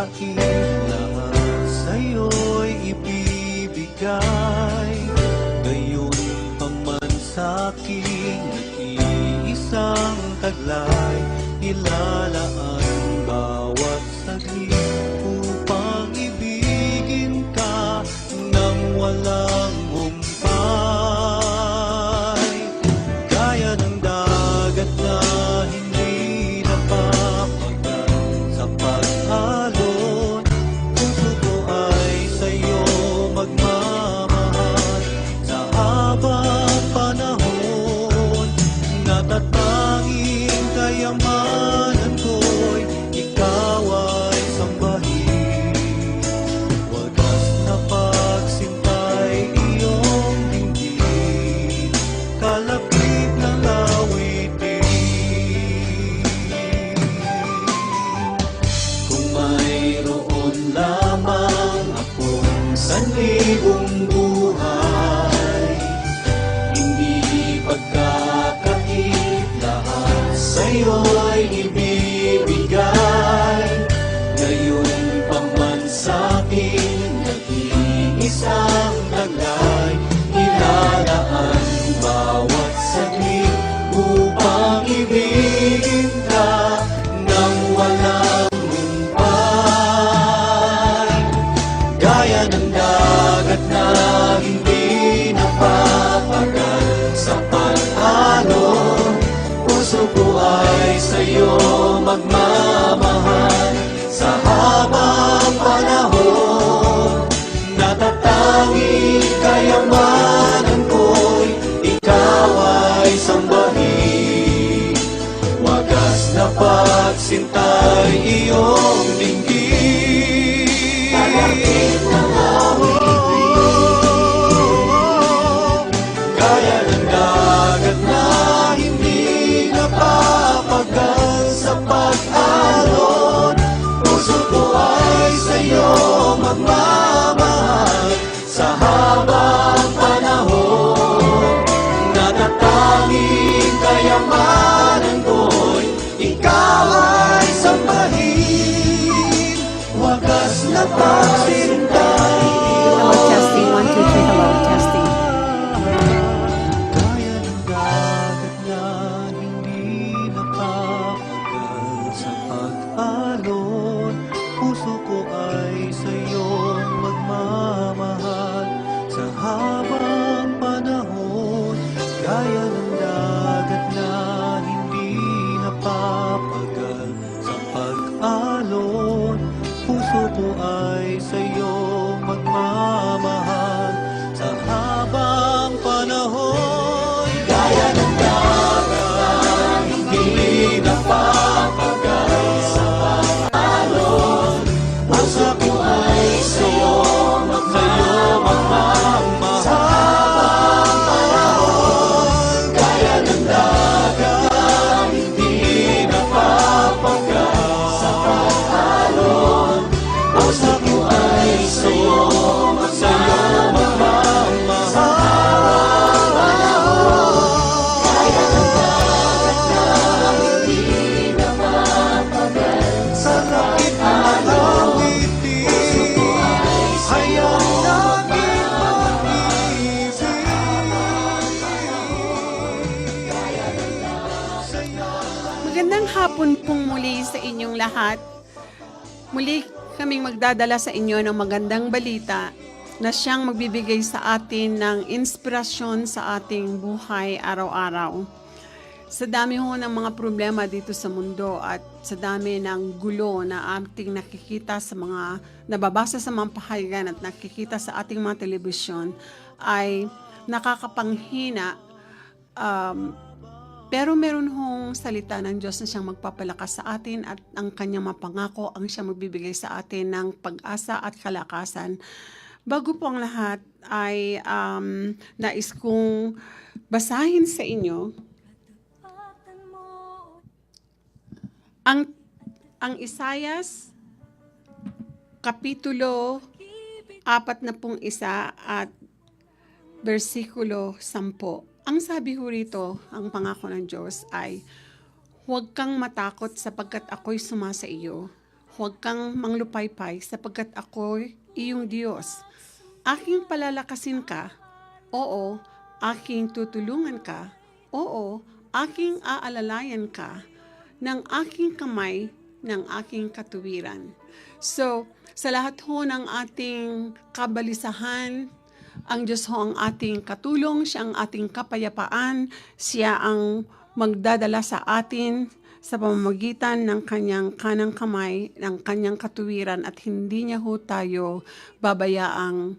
lahat sa'yo'y ibibigay. Gayon pa man sa'king nag-iisang taglay, ilalaan bawat saglit upang ibigin ka nang walang humpay. Gaya ng dagat na hindi napapagal sa pag-alon, puso ko ay sa'yo magmamahal. Sa habang panahon, natatanging kayamanan ko'y ikaw ay sambahin. Wagas na pagsintay iyong dinggin, kalapit ng awitin. Kung mayroon lamang akong sanlibong buhay, hindi pagkakait, lahat sa'yo'y ibibigay. Ngayon pa man sa'kin nag-iisang taglay, ilalaan bawat saglit upang ibigin ka nang walang humpay. Gaya ng dagat na hindi napapagal sa pag-alon, puso ko ay sa'yo magmamahal. Sa habang panahon, natatanging kayamanan ko'y ikaw ay sambahin. Wagas na pagsintay iyong dinggin, kalapit ng awitin. Gaya ng dagat na hindi napapagal sa pag-alon, puso ko ay sa'yo magmamahal. Sa habang panahon, natatanging kayamanan ko'y ikaw ay sambahin. Wagas na pagsintay Hello, testing. 1, 2, 3. Hello, testing. gaya ng dagat na hindi napapagal sa pag-alon, puso ko ay sa'yo magmamahal. Sa habang panahon, gaya ng dagat na hindi napapagal sa pag-alon, puso ko ay sa'yo magmamahal. Sa habang panahon, gaya ng dagat hindi napapagal sa pag-alon, puso ko ay sa'yo magmamahal. Sa habang panahon, gaya ng dagat hindi napapagal sa pag-alon, puso ko ay sa'yo Magandang hapon pong muli sa inyong lahat. Muli kaming magdadala sa inyo ng magandang balita na siyang magbibigay sa atin ng inspirasyon sa ating buhay araw-araw. Sa dami ho ng mga problema dito sa mundo at sa dami ng gulo na ating nakikita sa mga nababasa sa mga pahayagan at nakikita sa ating mga telebisyon ay nakakapanghina. Pero meron hong salita ng Diyos na siyang magpapalakas sa atin at ang kanyang mapangako ang siyang magbibigay sa atin ng pag-asa at kalakasan. Bago po ang lahat ay nais kong basahin sa inyo ang Isayas Kapitulo 41 at versikulo 10. Ang sabi ho rito, ang pangako ng Diyos ay, huwag kang matakot sapagkat ako'y sumasa iyo. huwag kang manglupaypay sapagkat ako'y iyong Diyos. Aking palalakasin ka, oo, aking tutulungan ka, oo, aking aalalayan ka, ng aking kamay, ng aking katuwiran. So, sa lahat ho ng ating kabalisahan, ang Diyos ho ang ating katulong, siya ang ating kapayapaan, siya ang magdadala sa atin sa pamamagitan ng kanyang kanang kamay, ng kanyang katuwiran at hindi niya ho tayo babayaang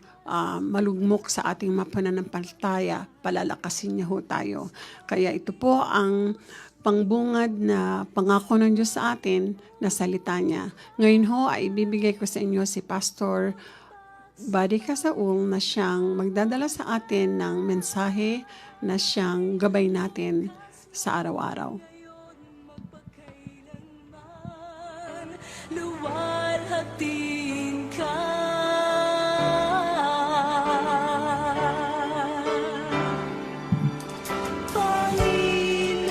malugmok sa ating mapananampalataya, palalakasin niya ho tayo. Kaya ito po ang pangbungad na pangako ng Diyos sa atin na salita niya. Ngayon ho ay ibibigay ko sa inyo si Pastor Buddy Casaung na siyang magdadala sa atin ng mensahe na siyang gabay natin sa araw-araw. Luwalhatiin ka. Panginoon,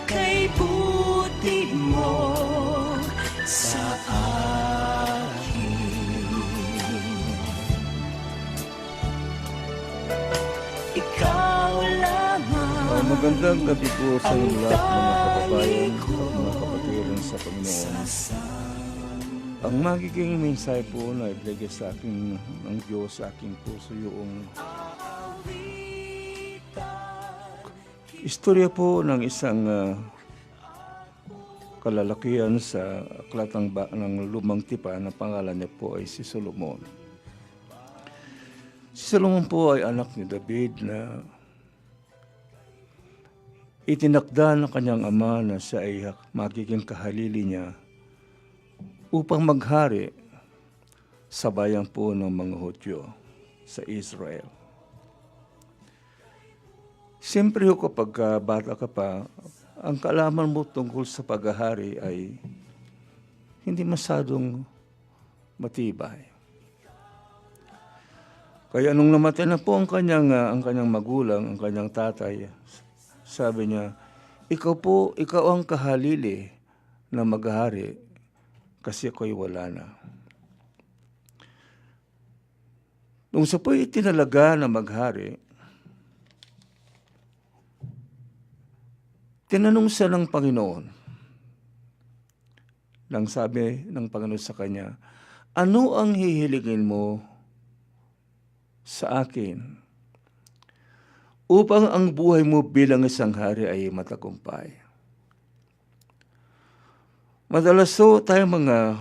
kay buti mo sa akin. Ikaw lamang Magandang gabi po sa inyo lahat, mga kababayan at mga kapatiran sa Panginoon. Ang magiging mensahe po na ibigay sa akin ng Diyos sa aking puso yung istorya po ng isang kalalakihan sa aklat ng Lumang Tipan na pangalan niya po ay si Solomon. Si Solomon po ay anak ni David na itinakda ng kanyang ama na siya ay magiging kahalili niya upang maghari sa bayan po ng mga Hudyo sa Israel. Siyempre kapag bata ka pa, ang kaalaman mo tungkol sa paghahari ay hindi masyadong matibay. Kaya nung namatay na po ang kanyang magulang, ang kanyang tatay, sabi niya, ikaw ang kahalili na maghahari kasi ako'y wala na. Nung siya po'y itinalaga na maghari, tinanong siya ng Panginoon. Nang sabi ng Panginoon sa kanya, ano ang hihilingin mo sa akin upang ang buhay mo bilang isang hari ay matagumpay? Madalas so tayo mga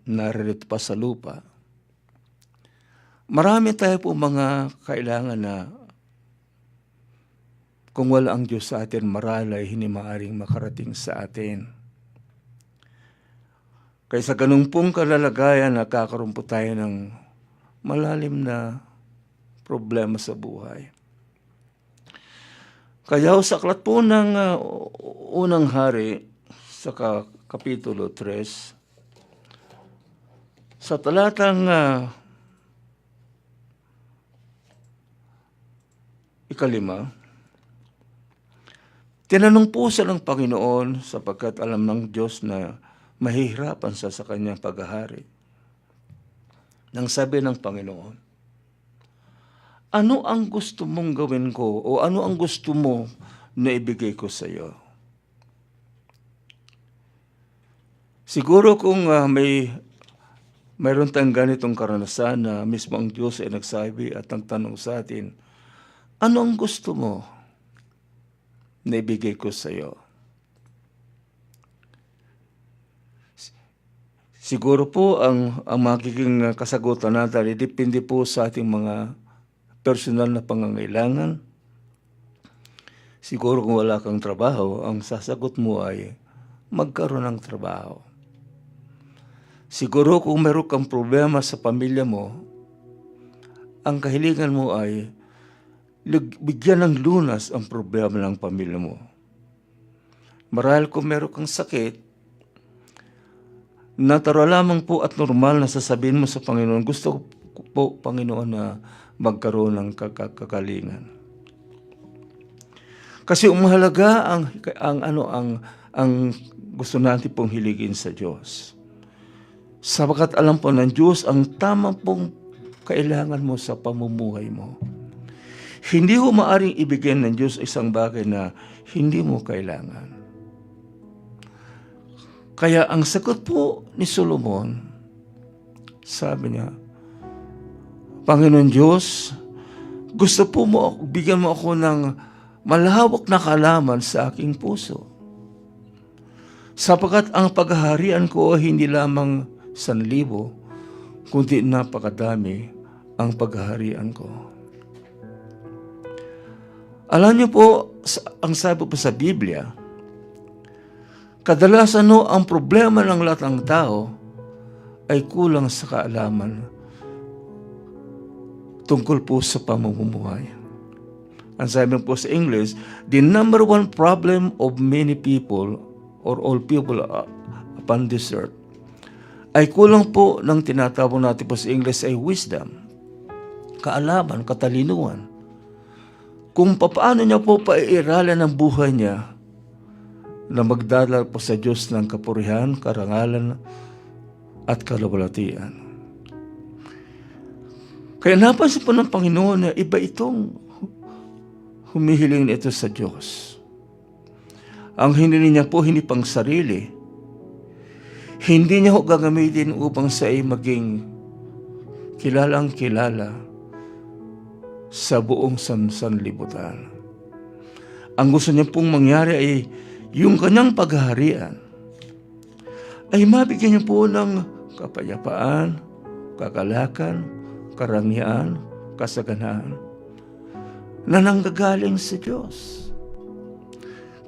naririto pa sa lupa, marami tayo po mga kailangan na kung wala ang Diyos sa atin, maralay hindi maaaring makarating sa atin. Kaya sa ganung pong kalalagayan, nakakaroon po tayo ng malalim na problema sa buhay. Kaya sa aklat po ng unang hari, sa Kapitulo 3, sa talatang 5, tinanong po siya ng Panginoon sapagkat alam ng Diyos na mahihirapan siya sa kanyang paghahari. Nang sabi ng Panginoon, ano ang gusto mong gawin ko o ano ang gusto mo na ibigay ko sa iyo? Siguro kung mayroon tayong ganitong karanasan na mismo ang Diyos ay nagsabi at nagtanong sa atin, ano ang gusto mo na ibigay ko sa iyo? Siguro po ang magiging kasagutan natin, depende po sa ating mga personal na pangangailangan. Siguro kung wala kang trabaho, ang sasagot mo ay magkaroon ng trabaho. Siguro kung meron kang problema sa pamilya mo, ang kahilingan mo ay bigyan ng lunas ang problema ng pamilya mo. Marahil kung meron kang sakit, natural lamang po at normal na sasabihin mo sa Panginoon, gusto ko po, Panginoon, na magkaroon ng kakalingan. Kasi umahalaga ang gusto natin pong hiligin sa Diyos. Sapagkat alam po ng Diyos ang tamang pong kailangan mo sa pamumuhay mo. Hindi mo maaring ibigay ng Diyos isang bagay na hindi mo kailangan. Kaya ang sagot po ni Solomon, sabi niya, Panginoon Diyos, gusto po mo, bigyan mo ako ng malawak na kaalaman sa aking puso. Sapagkat ang paghaharian ko hindi lamang 1,000, kundi napakadami ang paghaharian ko. Alam niyo po, ang sabi po sa Biblia, kadalasan ang problema ng lahat ng tao ay kulang sa kaalaman tungkol po sa pamumuhay. Ang sabi po sa English, the number one problem of many people or all people upon this earth ay kulang po ng tinatawag natin po sa English ay wisdom, kaalaman, katalinuhan. Kung paano niya po paiiralan ang buhay niya na magdala po sa Diyos ng kapurihan, karangalan, at kaluwalhatian. Kaya napansin po ng Panginoon na iba itong humihiling ito sa Diyos. Ang hiniling niya po hindi pang sarili. Hindi niya ho gagamitin upang sa ay maging kilalang kilala sa buong sanlibutan. Ang gusto niya pong mangyari ay yung kanyang paghaharian ay mabigyan niya po ng kapayapaan, kagalakan, karangyaan, kasaganaan na nanggagaling sa Diyos.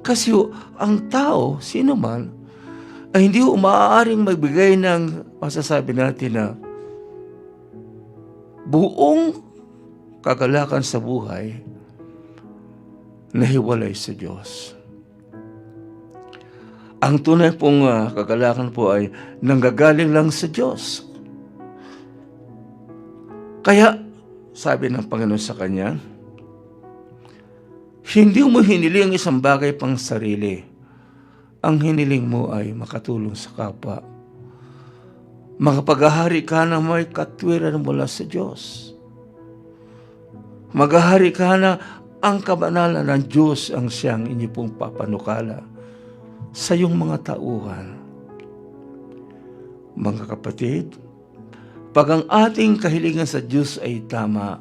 Kasi ang tao, sino man, ay hindi maaaring magbigay ng masasabi natin na buong kagalakan sa buhay na hiwalay sa Diyos. Ang tunay pong kagalakan po ay nanggagaling lang sa Diyos. Kaya, sabi ng Panginoon sa kanya, hindi mo hiniling ang isang bagay pang sarili. Ang hiniling mo ay makatulong sa kapwa. Makapaghahari ka na may katwiran mula sa Diyos. Maghahari ka na ang kabanalan ng Diyos ang siyang inyo pong papanukala sa iyong mga tauhan. Mga kapatid, pag ang ating kahilingan sa Diyos ay tama,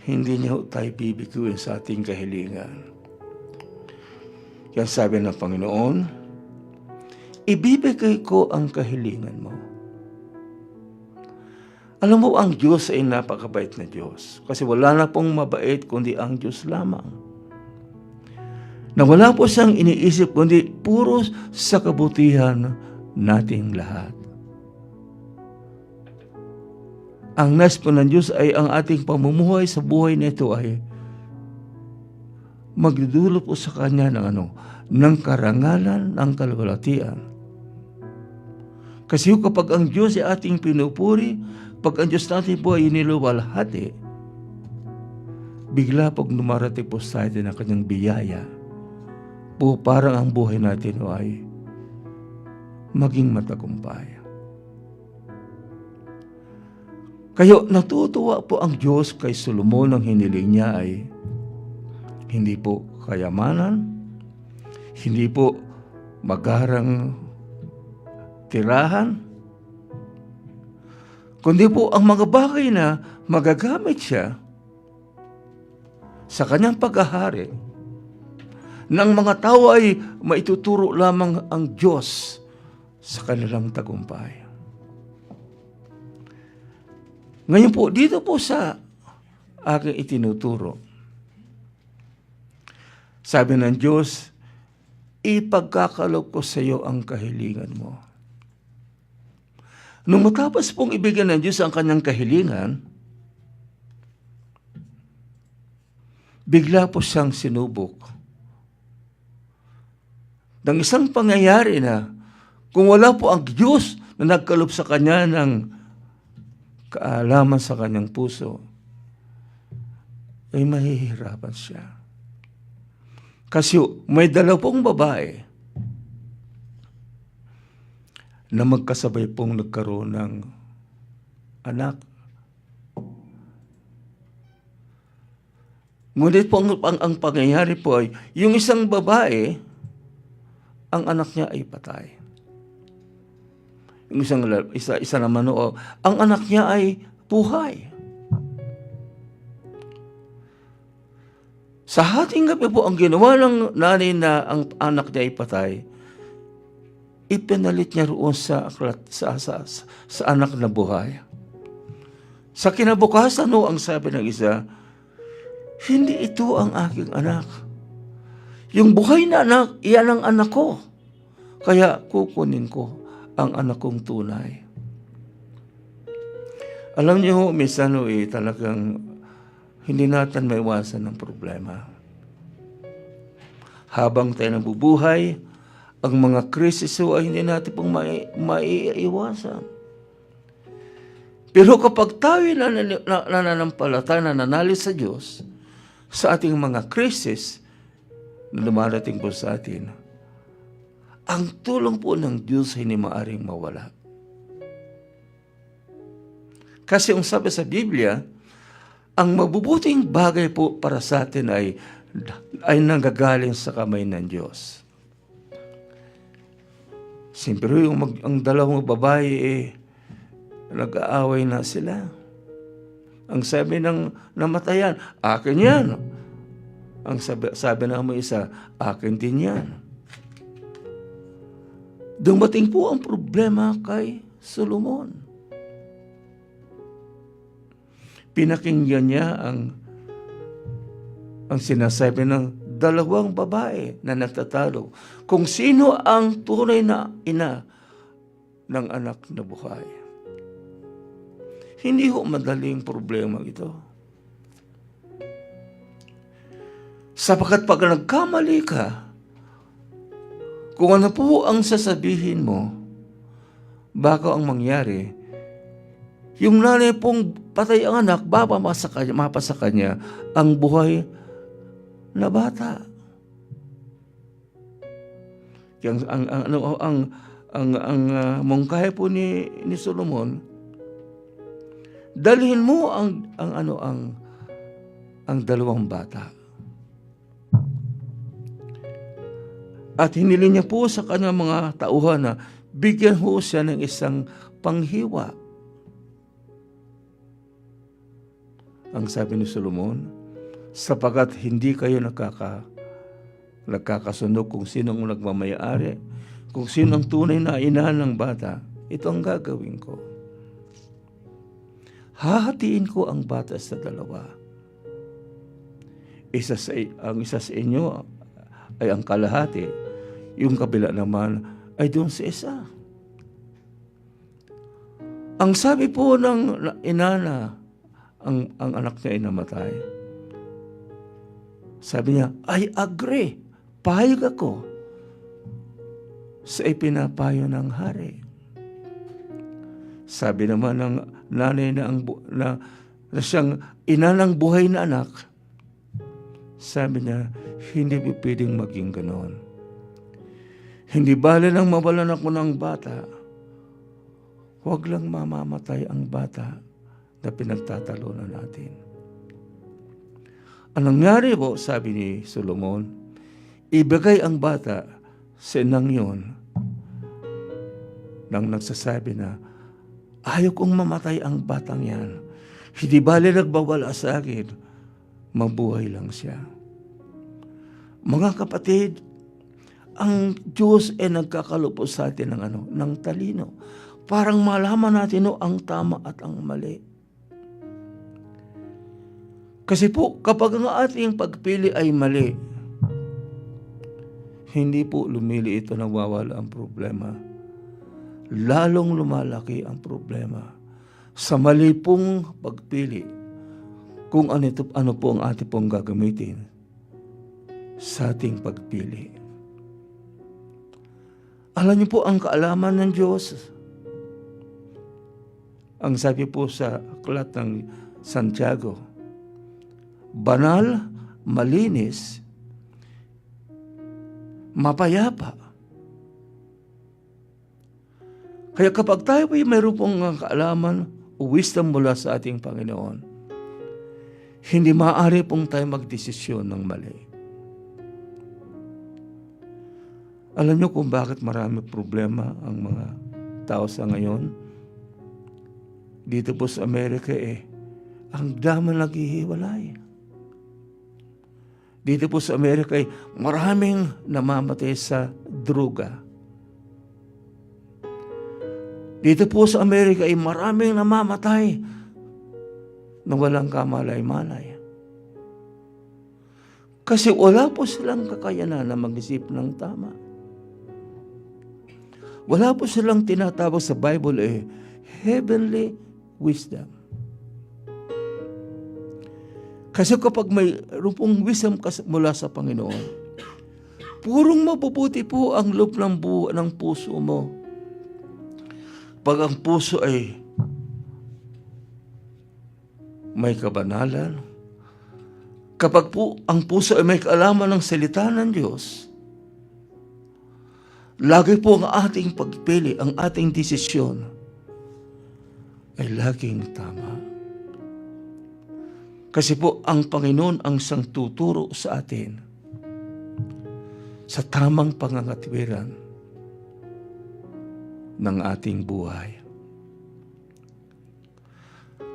hindi niya tayo bibiguin sa ating kahilingan. Yan sabi ng Panginoon, ibibigay ko ang kahilingan mo. Alam mo, ang Diyos ay napakabait na Diyos. Kasi wala na pong mabait kundi ang Diyos lamang. Na wala po siyang iniisip kundi puro sa kabutihan nating lahat. Ang nais po ng Diyos ay ang ating pamumuhay sa buhay na ito ay magdudulot po sa Kanya ng karangalan, ng kaluwalhatian. Kasi kapag ang Diyos ay ating pinupuri, pag ang Diyos natin po ay iniluwalhati, bigla pag dumarating po sa atin ang Kanyang biyaya, po parang ang buhay natin ay maging matagumpay. Kaya natutuwa po ang Diyos kay Solomon, ang hiniling niya ay hindi po kayamanan, hindi po magarang tirahan, kundi po ang mga bagay na magagamit siya sa kanyang paghahari ng mga tao ay maituturo lamang ang Diyos sa kanilang tagumpay. Ngayon po, dito po sa aking itinuturo, sabi ng Diyos, ipagkakaloob ko sa iyo ang kahilingan mo. Nung matapos pong ibigay ng Diyos ang kanyang kahilingan, bigla po siyang sinubok ng isang pangyayari na kung wala po ang Diyos na nagkaloob sa kanya ng kaalaman sa kanyang puso, ay mahihirapan siya. Kasi may 2 babae na magkasabay pong nagkaroon ng anak. Ngunit po ang pangyayari po ay, yung isang babae, ang anak niya ay patay. Yung isa naman ang anak niya ay buhay. Sa hating gabi po, ang ginawa ng nanay na ang anak niya ay patay, ipinalit niya roon sa anak na buhay. Sa kinabukasan, ang sabi ng isa, hindi ito ang aking anak. Yung buhay na anak, iyan ang anak ko. Kaya kukunin ko ang anak kong tunay. Alam niyo, minsan talagang hindi natin maiwasan ng problema. Habang tayo nabubuhay, ang mga krisis ay hindi natin pong maiiwasan. Pero kapag tayo nananampalataya, nananalig sa Diyos, sa ating mga krisis na dumarating po sa atin, ang tulong po ng Diyos ay hindi maaaring mawala. Kasi ang sabi sa Biblia, ang mabubuting bagay po para sa atin ay nanggagaling sa kamay ng Diyos. Siyempre, ang dalawang babae, nag-aaway na sila. Ang sabi ng namatayan, akin yan. Ang sabi ng isa, akin din yan. Dumating po ang problema kay Solomon. Pinakinggan niya ang sinasabi ng dalawang babae na nagtatalo kung sino ang tunay na ina ng anak na buhay. Hindi ho madaling problema ito. Sapagkat pag nagkamali ka, kung ano po ang sasabihin mo, bago ang mangyari, yung nanay pong patay ang anak, mapa sa kanya ang buhay na bata. Ang mungkahi po ni Solomon, dalhin mo ang dalawang bata. At hinili niya po sa kanyang mga tauhan na bigyan ho siya ng isang panghiwa. Ang sabi ni Solomon, sapagat hindi kayo nagkakasundo kung sino ang nagmamayari, kung sino ang tunay na inahan ng bata, ito ang gagawin ko. Hahatiin ko ang bata sa dalawa. Ang isa sa inyo ay ang kalahati, yung kabila naman ay doon sa isa. Ang sabi po ng ina na ang anak niya ay namatay, sabi niya, I agree, pahayag ako sa ipinapayo ng hari. Sabi naman ng nanay na siyang ina ng buhay na anak, sabi niya, hindi pwedeng maging ganoon. Hindi bale nang mawalan ako ng bata, huwag lang mamamatay ang bata na pinagtatalunan natin. Ang nangyari po, sabi ni Solomon, ibigay ang bata sa inang yun nang nagsasabi na, ayaw kong mamatay ang batang yan. Hindi bale nagbawala sa akin, mabuhay lang siya. Mga kapatid, ang Diyos ay nagkakalupo sa atin ng talino. Parang malaman natin ang tama at ang mali. Kasi po, kapag ang ating pagpili ay mali, hindi po lumili ito, nawawala ang problema. Lalong lumalaki ang problema sa mali pong pagpili kung ano po ang ating pong gagamitin sa ating pagpili. Alam niyo po ang kaalaman ng Diyos. Ang sabi po sa aklat ng Santiago, banal, malinis, mapayapa. Kaya kapag tayo ay mayroon pong kaalaman o wisdom mula sa ating Panginoon, hindi maaari pong tayo magdesisyon ng mali. Alam niyo kung bakit marami problema ang mga tao sa ngayon? Dito po sa Amerika ang dami naghihiwalay. Dito po sa Amerika maraming namamatay sa droga. Dito po sa Amerika maraming namamatay na walang kamalay-malay. Kasi wala po silang kakayanan na mag-isip ng tama. Wala po silang tinatawag sa Bible heavenly wisdom. Kasi kapag may rupong wisdom mula sa Panginoon, purong mabubuti po ang loob ng puso mo. Pag ang puso ay may kabanalan, kapag po ang puso ay may kaalaman ng salita ng Diyos, lagi po ang ating pagpili, ang ating desisyon ay laging tama. Kasi po ang Panginoon ang siyang tuturo sa atin sa tamang pangangatwiran ng ating buhay.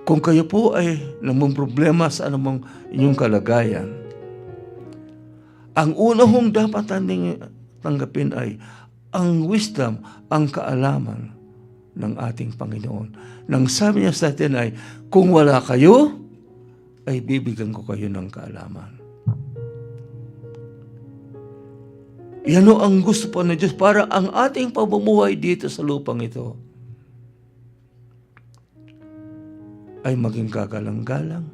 Kung kayo po ay namumroblema sa anumang inyong kalagayan, ang unang dapat nating tanggapin ay ang wisdom, ang kaalaman ng ating Panginoon. Nang sabi niya sa atin ay, kung wala kayo, ay bibigyan ko kayo ng kaalaman. Yan o ang gusto po ng Diyos para ang ating pamumuhay dito sa lupang ito ay maging kagalang-galang.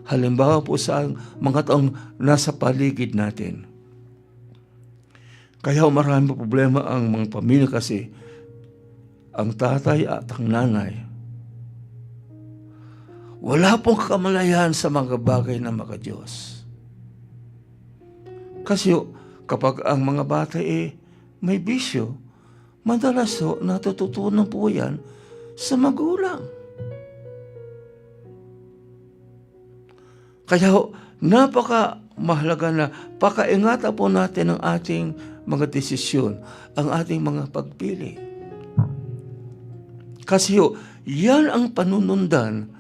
Halimbawa po sa mga taong nasa paligid natin. Kaya marami problema ang mga pamilya kasi ang tatay at ang nanay wala pong kamalayan sa mga bagay na maka-Diyos. Kasi kapag ang mga bata may bisyo, madalas natututunan po yan sa magulang. Kaya napaka mahalaga na pakaingatan po natin ang ating mga desisyon, ang ating mga pagpili. Kasi yan ang panunundan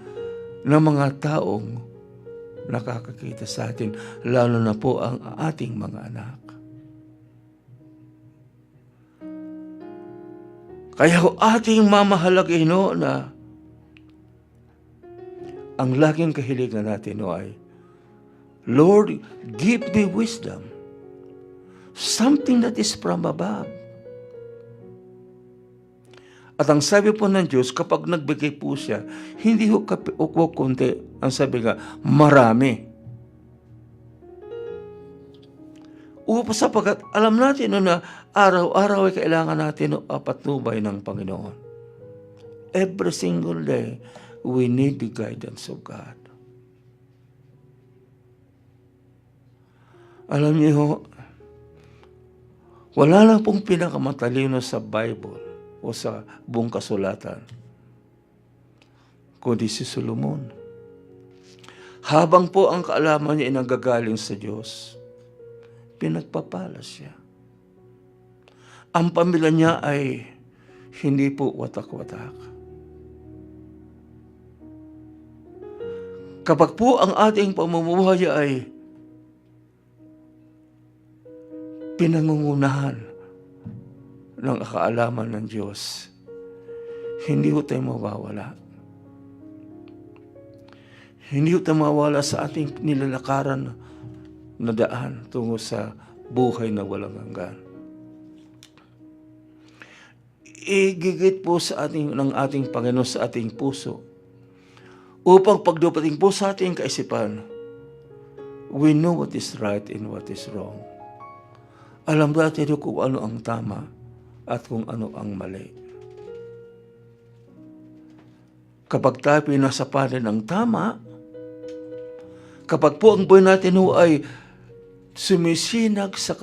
ng mga taong nakakakita sa atin, lalo na po ang ating mga anak. Kaya ating mamahalagin na ang laging kahilingan natin ay, Lord, give me wisdom. Something that is from above. At ang sabi po ng Diyos, kapag nagbigay po siya, hindi ho kunti. Ang sabi nga, marami. Sapagkat alam natin na araw-araw ay kailangan natin ng patnubay ng Panginoon. Every single day, we need the guidance of God. Alam niyo, wala na pong pinakamatalino sa Bible o sa buong kasulatan kundi si Solomon. Habang po ang kaalaman niya ay nanggagaling sa Diyos, pinagpapala siya. Ang pamilya niya ay hindi po watak-watak. Kapag po ang ating pamumuhay ay pinangungunahan ng kaalaman ng Diyos, hindi ho tayo mawawala. Hindi ho tayo mawawala sa ating nilalakaran na daan tungo sa buhay na walang hanggan. Igigit po sa ng ating Panginoon sa ating puso upang pagdupating po sa ating kaisipan, we know what is right and what is wrong. Alam natin kung ano ang tama at kung ano ang mali. Kapag tayo nasa panin ng tama, kapag po ang buhay natin ay sumisinag sa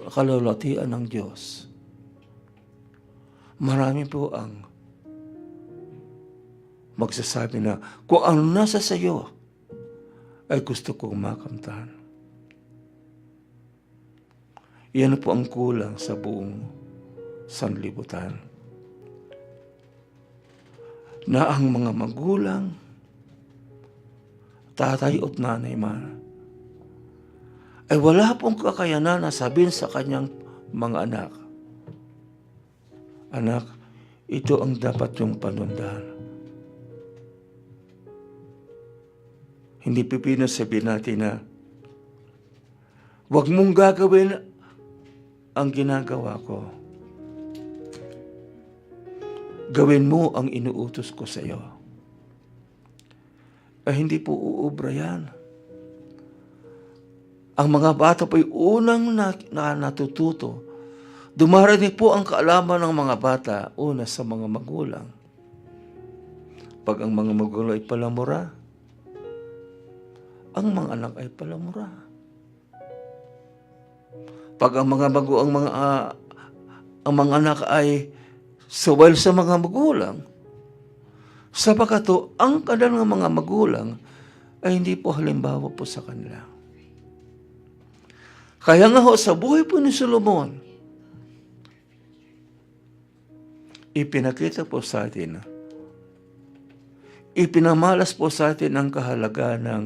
kalulatian ng Diyos, Marami po ang magsasabi na kung ano nasa sayo ay gusto kong makamtan. Yan po ang kulang sa buong sanlibutan. Na ang mga magulang, tatay at nanay man, ay wala pong kakayanan na sabihin sa kanyang mga anak, anak, ito ang dapat yung panundahan. Hindi pipino sabihin natin na huwag mong gagawin ang ginagawa ko. Gawin mo ang inuutos ko sa iyo. Hindi po uubra yan. Ang mga bata po'y unang natututo. Dumarating po ang kaalaman ng mga bata una sa mga magulang. Pag ang mga magulang ay palamura, ang mga anak ay palamura. Pag ang mga anak ay sawal sa mga magulang, sapagkat ang kanilang mga magulang ay hindi po halimbawa po sa kanila. Kaya nga sa buhay po ni Solomon, ipinakita po sa atin, ipinamalas po sa atin ang kahalagaan ng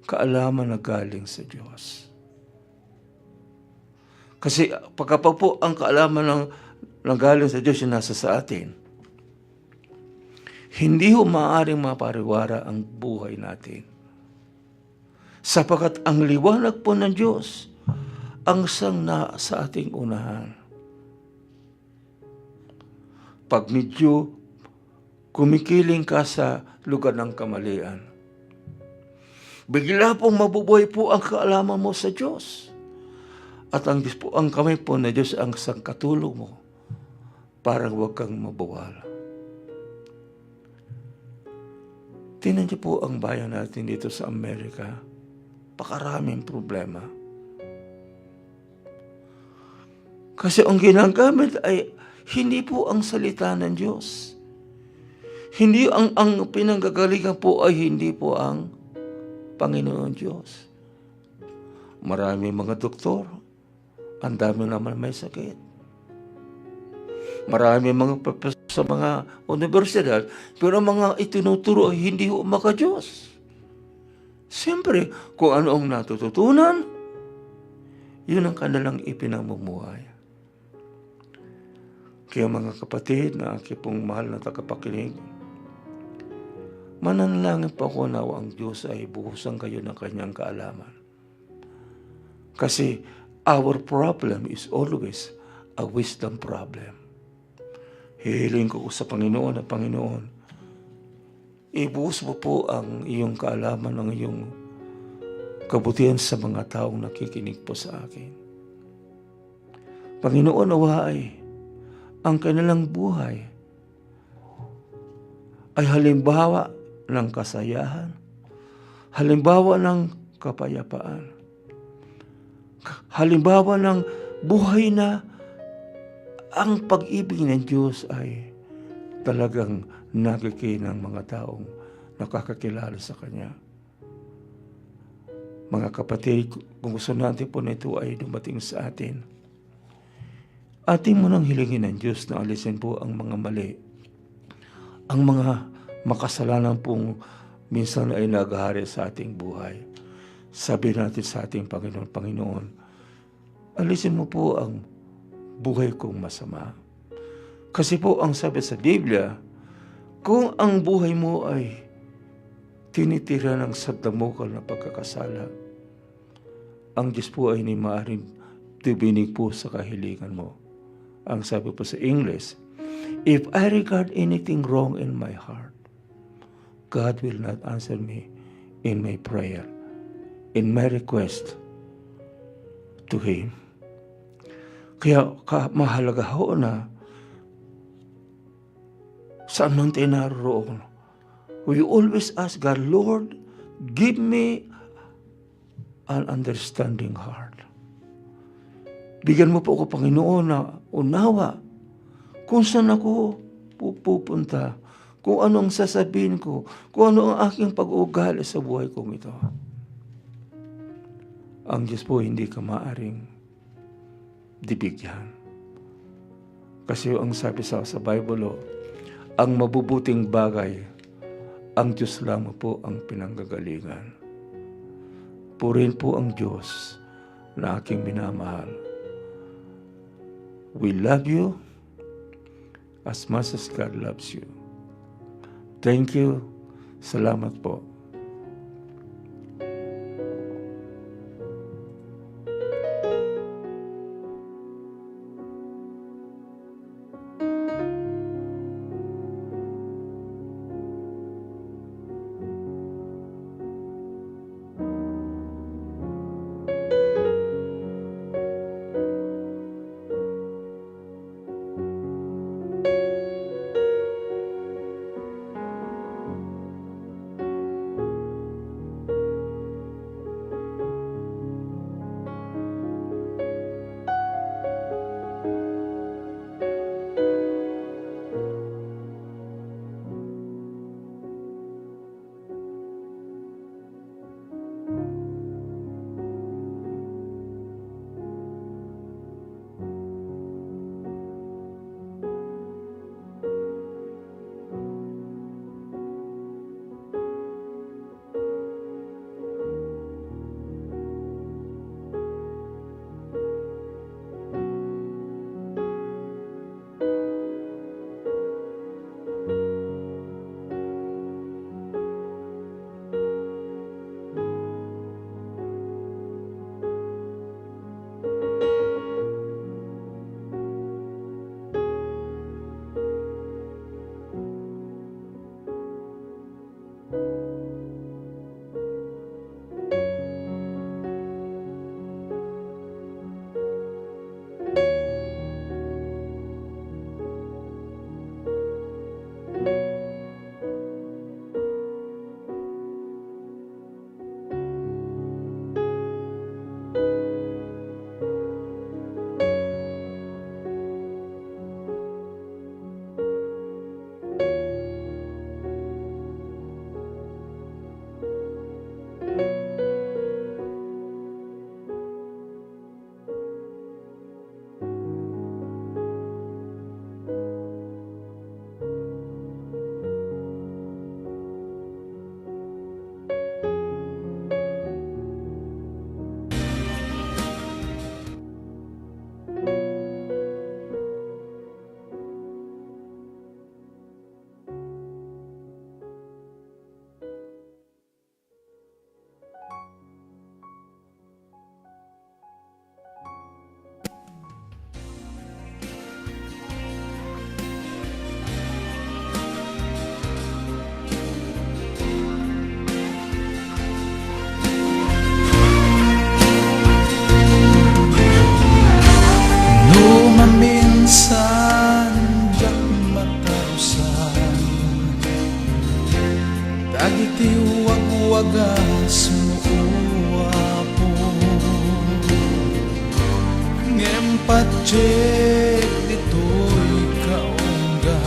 kaalaman na galing sa Diyos. Kasi pagkapag po ang kaalaman ng galing sa Diyos yung nasa sa atin, hindi ho maaaring mapariwara ang buhay natin. Sapagkat ang liwanag po ng Diyos ang siyang na sa ating unahan. Pag medyo kumikiling ka sa lugar ng kamalian, bigla pong mabubuhay po ang kaalaman mo sa Diyos. At ang Diyos po, ang kamay po na Diyos ang sangkatulong mo para huwag kang mabuwal. Tingnan niyo po ang bayan natin dito sa Amerika. Pakaraming problema. Kasi ang ginagamit ay hindi po ang salita ng Diyos. Hindi ang pinanggagalingan po ay hindi po ang Panginoon Diyos. Marami mga doktor, ang dami naman may sakit. Marami mga profesor sa mga universidad, pero mga itinuturo ay hindi ho maka-Diyos. Siyempre, kung ano ang natututunan, yun ang kanilang ipinamumuhay. Kaya mga kapatid na aking pong mahal na tagapakinig, mananalangin po ako na ang Diyos ay buhusan kayo ng kanyang kaalaman. Kasi our problem is always a wisdom problem. Hihiling ko sa Panginoon na Panginoon, ibuhos mo po ang iyong kaalaman, ang iyong kabutihan sa mga taong nakikinig po sa akin. Panginoon, naway ang kanilang buhay ay halimbawa ng kasayahan, halimbawa ng kapayapaan, halimbawa ng buhay na ang pag-ibig ng Diyos ay talagang nakikinang mga taong nakakakilala sa Kanya. Mga kapatid, kung gusto natin po na ito ay dumating sa atin, atin mo nang hilingin ng Diyos na alisin po ang mga mali, ang mga makasalanan pong minsan ay naghahari sa ating buhay. Sabi natin sa ating Panginoon, Panginoon, alisin mo po ang buhay kong masama. Kasi po ang sabi sa Biblia, kung ang buhay mo ay tinitira ng sadamukal na pagkakasala, ang Diyos po ay hindi maaaring tubinig po sa kahilingan mo. Ang sabi po sa English, if I regard anything wrong in my heart, God will not answer me in my prayer, in my request to Him. Kaya mahalaga ho na saan man tayo naroon, we always ask God, Lord, give me an understanding heart. Bigyan mo po ako, Panginoon, na unawa kung saan ako pupunta, kung ano ang sasabihin ko, kung ano ang aking pag-uugali sa buhay kong ito. Ang Diyos po hindi ka maaring dibigyan. Kasi ang sabi sa Bible, ang mabubuting bagay, ang Diyos lamang po ang pinanggagalingan. Purihin po ang Diyos na aking minamahal. We love you as much as God loves you. Thank you. Salamat po. Pajek dito'y kaunggak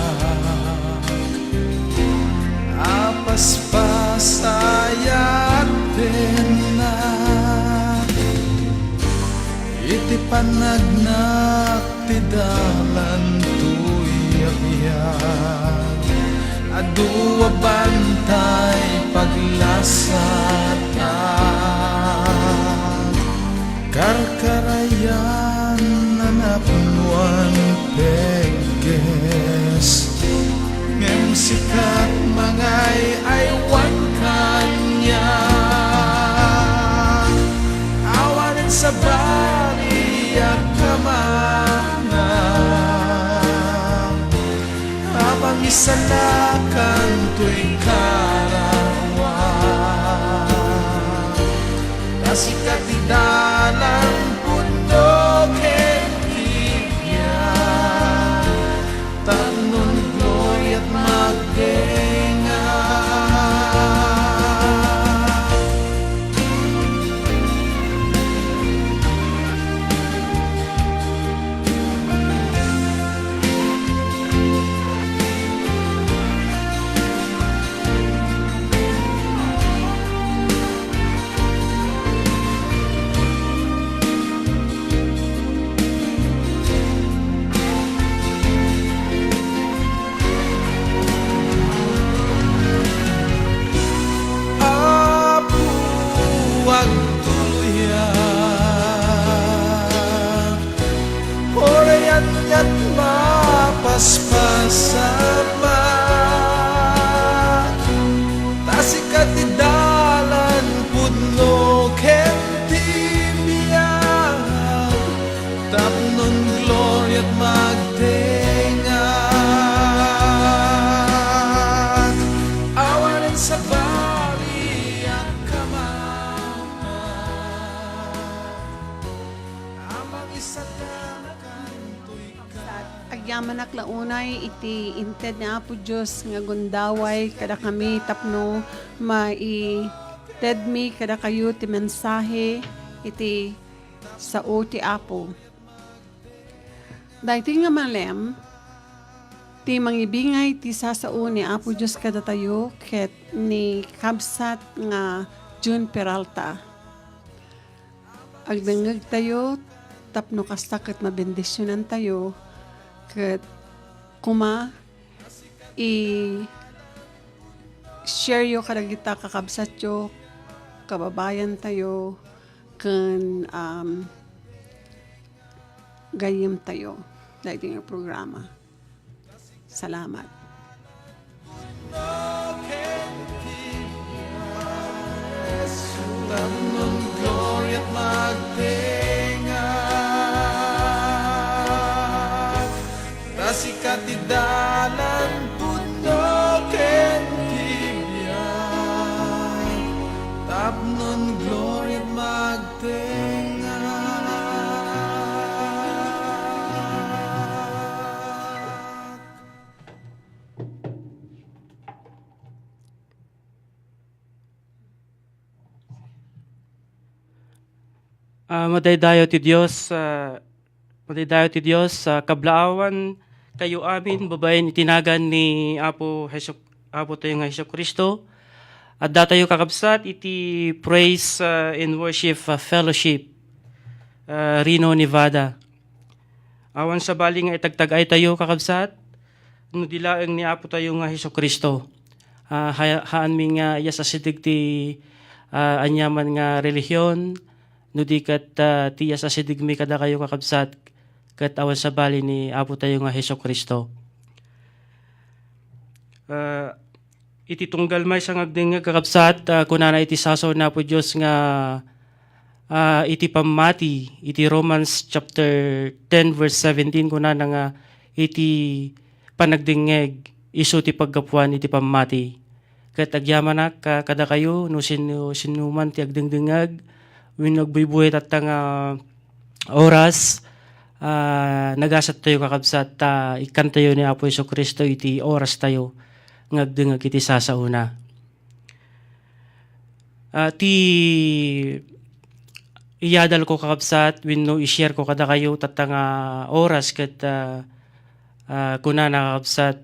apas pasayat tenak iti panagnak ti dalan to'y agyan adua bantay paglasat at karkarayan napunuan peges ngem sikat mangay aywan kanya awanin sa bari at kamana habang isalakan to'y karawan nasikat di dalang pundok Tanon glory at magdenga agyaman launay iti inted ni Apo Diyos nga gundaway kada kami tapno mai-tedmi kada kayo ti mensahe iti sao ti Apo. Dahiti nga malem, ti mangibingay ti sasao ni Apo Diyos kada tayo ket ni kabsat nga June Peralta. Agdangag tayo, tapno kasta ket mabendisyonan tayo, ket kuma i-share yo kada kita kakabsat yo, kababayan tayo, ken gayem tayo. Dahil nga programa. Salamat. Tamnon glory at magtingat Tasikat idalan puno ken tibiyay Tamnon glory at magtingat Madaydayo ti Dios, kablaawan kayo amin, babaen itinagan ni Apo tayo nga Hesus Kristo. At datayo kakabsat iti Praise and Worship Fellowship, Reno, Nevada. Awan sa bali nga itagtagay tayo kakabsat, no dilaeng ni Apo tayo nga Hesus Kristo. Haan mi nga yasasidig ti anyaman nga relihiyon, no di kat tiyas asidigmi kada kayo kakabsat kat awan sa bali ni Apo tayo nga Hesus Kristo. Iti tunggal may sangagding nga kakabsat kunana iti sasaw na po Diyos nga iti pamati iti Romans chapter 10 verse 17 kunana nga iti panagdingeg isu ti paggapuan iti pamati. Kat agyamanak kada kayo no sinuman ti agdingdingag when nagbibuhay at oras, nagasat tayo kakabsat, ikan tayo ni Apo Hesus Kristo, iti oras tayo, ngagdingag iti sasauna. Ti iyadal ko kakabsat, when no i-share ko kada kayo, tatanga oras, kat kuna na kakabsat,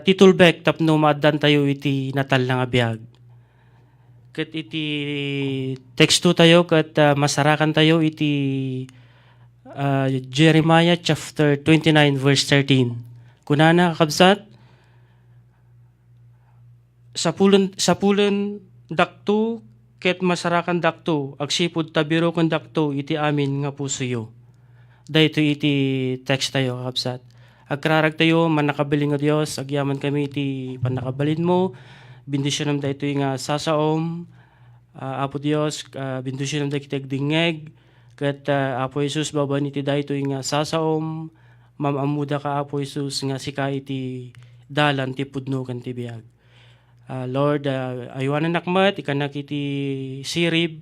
titulbek, tapno maadan tayo iti natal nga biyag. Kat iti teksto tayo kat masarakan tayo iti Jeremiah chapter 29 verse 13. Kunana kakabsat, sa pulon dakto ket masarakan dakto agsipud tabiro ken dakto iti amin nga pusoyo. Dayto iti text tayo kakabsat. Agkararag tayo manakabiling nga Dios, agyaman kami iti panakabalin mo. Bindisyon nam dayto nga sasaom, Apo Dios, bindisyon nam dayto dingeg, ket Apo Jesus baban iti dayto nga sasaom, mamamuda ka Apo Jesus nga sika iti dalan ti pudno ken ti biag. Lord, aywanan nakmat ikanak iti sirib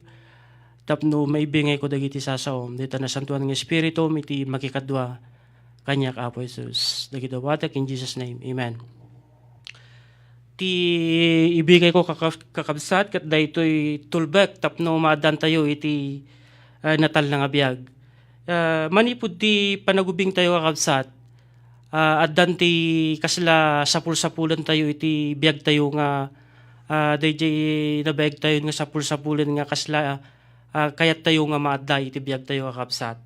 tapno maibingay ko dagiti sasaom. Dita na santuan nga espiritu iti makikadwa kanyak Apo Jesus. Dagiti watek in Jesus name. Amen. Ti ibigay ko kakabsat kat daytoy tulbek tapno maadan tayo iti natal nga biag. Manipud ti panagubing tayo kakabsat, addan ti kasla sapul-sapulan tayo iti biag tayo nga dayjay nabiag tayo nga sapul-sapulan nga kasla kayat tayo nga maadday iti biag tayo kakabsat.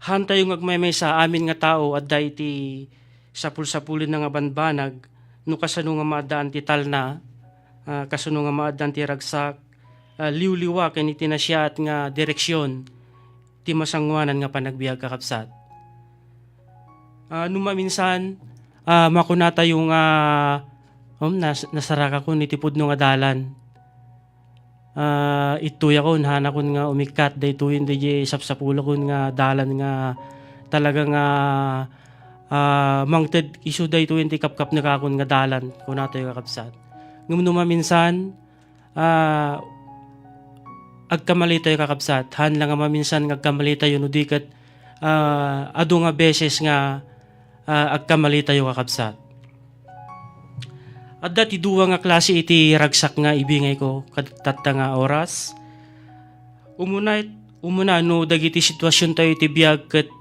Han tayo ngagmaymay sa amin nga tao adday iti sapul-sapulin nga banbanag no kasano nga maadaan ti talna, kasano nga maadaan ti ragsak, liwliwa ken iti nasyaat nga direksyon ti masangwanan nga panagbiag kakabsat. Numaminsan makuna tayo nga nasaraka ko niti pudno nga dalan. Ituya ko hana kun nga umikat daytoy hindi sapsapulo kun nga dalan nga talaga nga mangted isu daytoy hindi kapkap na kakun nga dalan kun nato yung kakabsat. Ngum maminsan agkamali tayo kakabsat, han lang nga maminsan agkamali tayo no dikat adu nga beses nga agkamali tayo kakabsat. At dati duwa nga klase iti ragsak nga ibingay ko kadtata nga oras. Umuna no dagiti sitwasyon tayo iti biag ket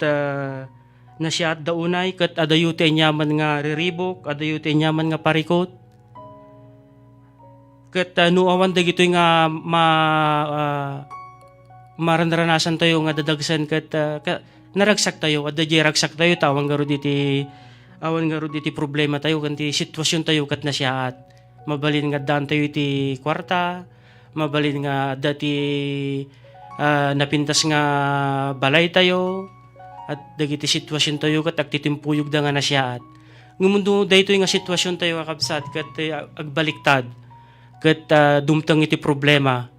na siya at daunay ket adayo ti nyaman nga riribok, adayo ti nyaman nga parikot. Ket no awan dagitoy nga maranranasan tayo nga dadagsan ket naragsak tayo, adda di ragsak tayo tawang garo diti awan garo diti problema tayo kanti sitwasyon tayo ket na siya at mabalin nga daan tayo iti kwarta, mabalin nga dati napintas nga balay tayo at dagiti sitwasyon tayo ket agtitimpuyog da nga na siya at ngumundo daytoy nga sitwasyon tayo kakabsat ket agbaliktad ket dumteng iti problema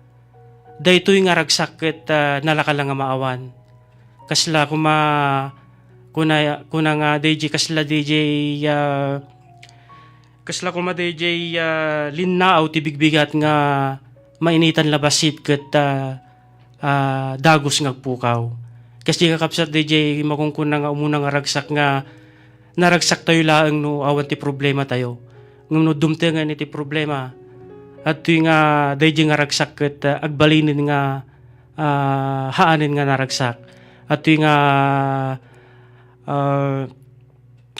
daytoy nga ragsak ket nalakal nga maawan kasla kuna nga DJ kasla DJ kasla kuma DJ linnaaw ti bigbigat nga mainitan labasit ket dagos ngagpukaw. Kasi kakapsat DJ makungkuna nga umuna nga ragsak nga naragsak tayo laang no awan ti problema tayo. Ngum no dumtengan iti problema. At tuy nga DJ nga ragsak ket agbalinin nga haanin nga naragsak. At tuy nga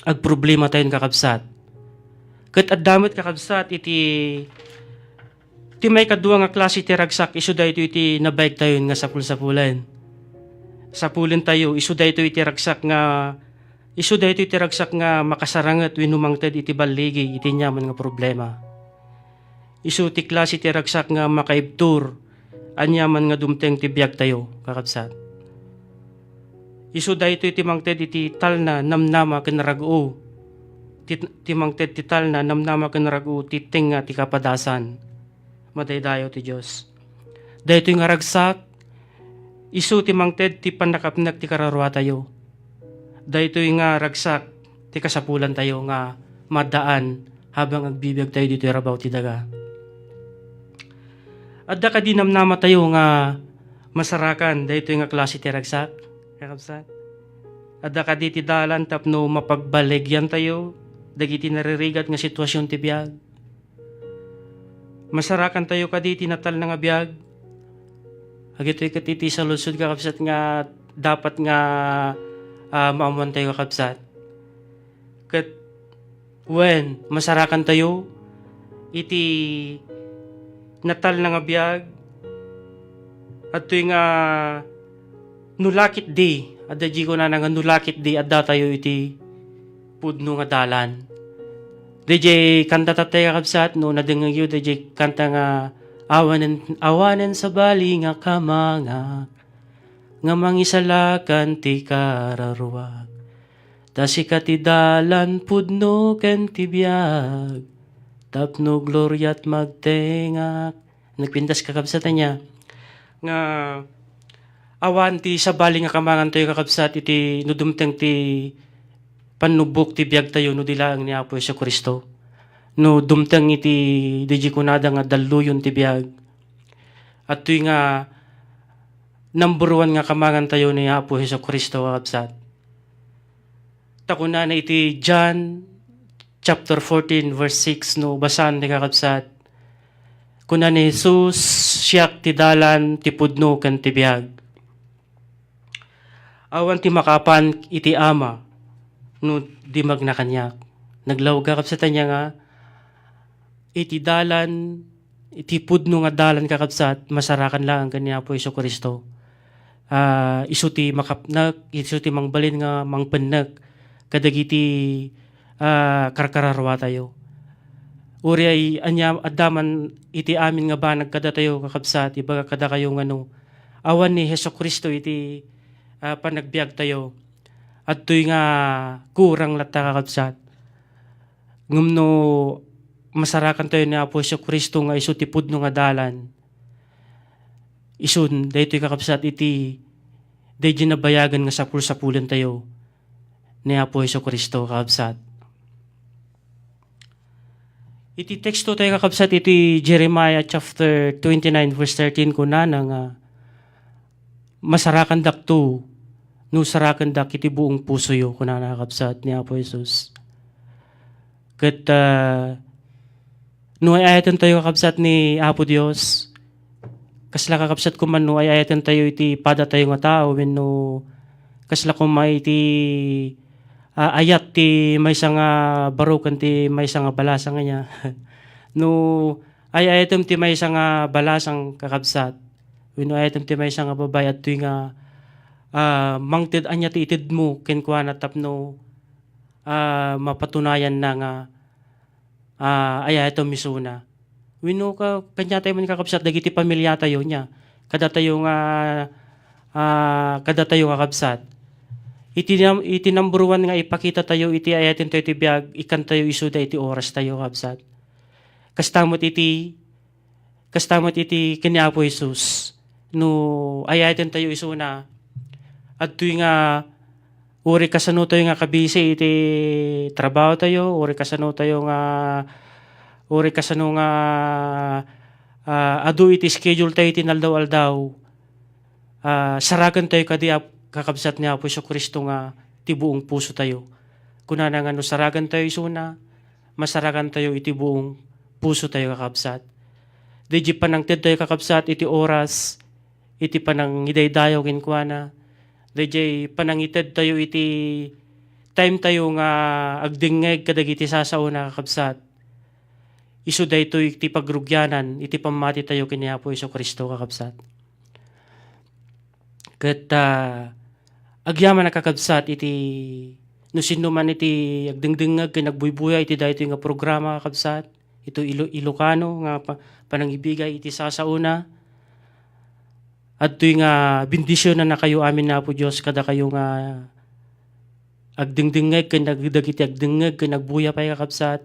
agproblema tayo kakapsat. Ket addamit kakapsat iti may kadua nga klase ti ragsak isu dayto iti nabayag tayo nga sapul-sapulan. Sapulin tayo isu dayto iti ragsak nga makasaranget wenno mangted iti balligi iti nyaman nga problema. Isu ti klase ti ragsak nga makaibtur anyaman nga dumteng ti biag tayo kakabsat. Isu dayto iti mangted iti talna namnama ken rag-o. Ti mangted ti talna namnama ken rag-o ti tenga ti kapadasan. Madaydayo ti Diyos. Dahito nga ragsak, isu ti mangted ti panakapnak ti kararwa tayo. Dahito nga ragsak, ti kasapulan tayo nga madaan habang agbibiyag tayo dito rabaw ti daga. At da ka dinamnama tayo nga masarakan, dahito nga klase ti ragsak. Kakabsat. At da ka di ti dalan tapno mapagbaligyan tayo, dagiti naririgat nga sitwasyon ti biyag. Masarakan tayo kaditi natal na nga biyag. Agito'y katiti sa lusod kakabsat nga dapat nga maamuan tayo kakabsat. Kat when masarakan tayo iti natal na nga biyag at to'y nga nulakit di adda di ko na nga nulakit di adda tayo iti pudno nga dalan. DJ kanta tatay kakabsat no nadengag yu DJ kanta nga awanen sa bali nga kamanga nga mangisalakan ti kararwag tasi katidalan pudno ken ti biag tapno gloriat magtengak nagpintas kakabsat niya nga awan ti sa bali nga kamangan tayo kakabsat iti nudumteng ti panubok ti biag tayo no dilaang ni Apo Hesus Kristo. No dumteng iti DJ kunada nga daluyon ti biag. At tuy nga number 1 nga kamangan tayo ni Apo Hesus Kristo kakabsat. Takuna na iti John chapter 14 verse 6 no basan ti kakabsat. Kuna ni Jesus siyak ti dalan ti pudno ken ti biag. Awan ti makapan iti Ama no di magnakanyak. Naglawag kakabsat niya nga iti dalan iti pudno nga dalan kakabsat masarakan lang kaniya po Hesus Kristo. Isu ti makapnak, isu ti mangbalin nga mangpennek kadagiti karkararwa tayo. Uri ay anya addaman iti amin nga banag kada tayo kakabsat ibaga kada kayo ngano awan ni Hesus Kristo iti panagbiag tayo. At to'y nga kurang lata kakabsat. Ngumno masarakan tayo ni Apo Hesus Kristo nga isu ti pudno nga dalan. Isun, dahito'y kakabsat iti dahito'y nabayagan nga sapul-sapulan tayo ni Apo Hesus Kristo kakabsat. Iti teksto tayo kakabsat iti Jeremiah chapter 29 verse 13 kuna nga masarakan dakto no sarakan dak iti buong puso yo kunana kakabsat ni Apo Jesus. Ket no ay ayatan tayo kakabsat ni Apo Dios, kasla kakabsat ko man no ay ayatan tayo iti pada tayo nga tao wenno kasla ko may iti ayat ti maysa nga barukan ti maysa nga balasang niya. No ay ayatem ti maysa nga balasang kakabsat wenno ayatem ti maysa nga babay at tuy nga mangted anya ti itid mo kenkwana tapno mapatunayan na nga ay ayatem misuna. Wenno ka kanya tayo man kakabsat dagiti pamilya tayo nya kada tayo kakabsat iti number one nga ipakita tayo iti ayaten tayo iti biag ikan tayo isuda iti oras tayo kakabsat. Kastamot iti kini Apo Jesus no ayaten tayo isuna at tuy nga uri kasano tayo nga kabisi iti trabaho tayo, uri kasano nga adu iti schedule tayo iti naldaw-aldaw. Saragan tayo kadi kakabsat ni Apo Kristo nga ti buong puso tayo. Kunana nga no saragan tayo isuna, masaragan tayo iti buong puso tayo kakabsat. Deji panangted tayo kakabsat iti oras, iti panang idaydayo kenkwana. Deji panangited tayo iti time tayo nga agdingeg kadagiti sasauna kakabsat. Isu dayto iti pagrugyanan, iti pamati tayo kini Apo Kristo kakabsat. Ket agyaman na kakabsat iti no sino man iti agdingdingag ken nagbuybuya iti dayto nga programa kakabsat. Ito Ilocano nga panangibigay iti sasauna. At ito nga bendisyon na kayo amin na po Diyos kada kayo nga agdingdingag ken nagdagiti agdingag ken nagbuya pa kakabsat.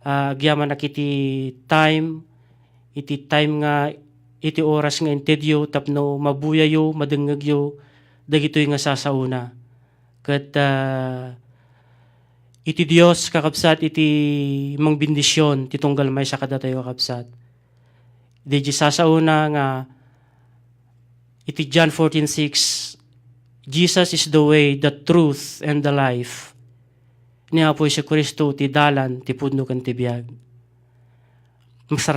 Agyaman na iti time nga iti oras nga intedyo tapno mabuya yo madengeg yo dagitoy nga sasauna. Ket iti Dios kakabsat iti mang bendisyon ti tunggal maysa kada tayo kakabsat. Deji sasauna nga iti John 14:6 Jesus is the way, the truth, and the life. Ni Apo Kristo ti dalan, ti pudno ken ti biag.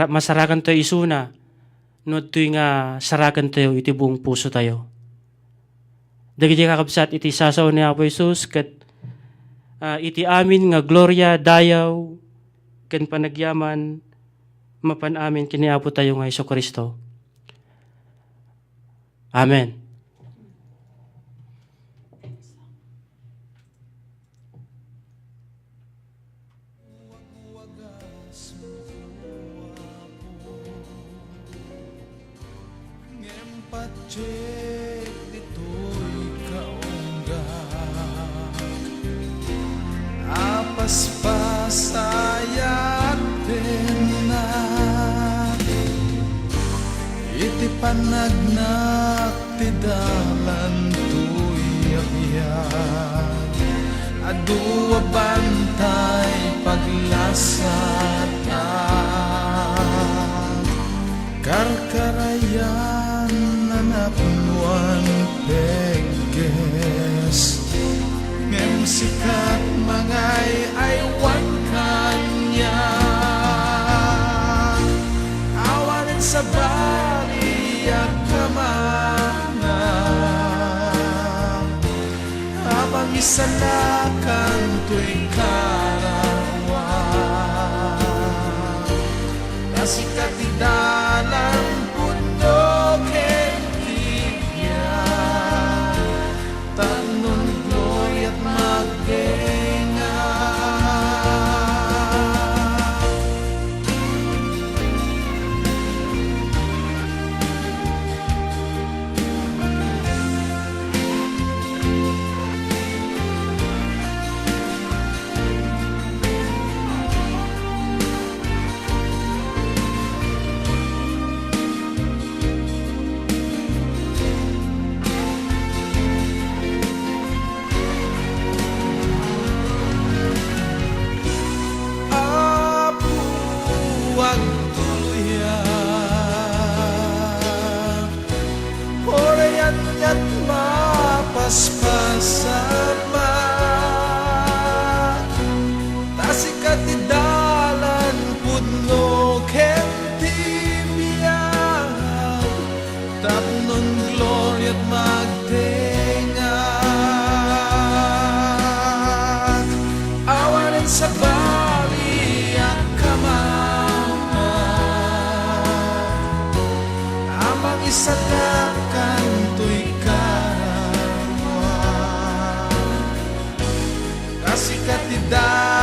Masarakan tayo isuna, no tuy nga sarakan tayo iti buong puso tayo. Dagiti kakabsat iti sasaw ni Apo Jesus ket iti amin nga gloria dayaw ken panagyaman mapan amin kini Apo tayo nga Kristo. Amen. Ngempatjek ditoy kaunggan apas pasayat na iti panagnak ti dalan tuyakyan adu bantay paglasat karkarayan nanapnuan peges ngem sikat mangay aywan kanya awanin sa bali at kamana habang isalakan to'y karawan nasikat ti dalang puno kentiya tanon glory at magdenga tapnon glory at magtingat. Awalan sa bali at kamaman, amang isalakan to'y karawan. Kasi katidalan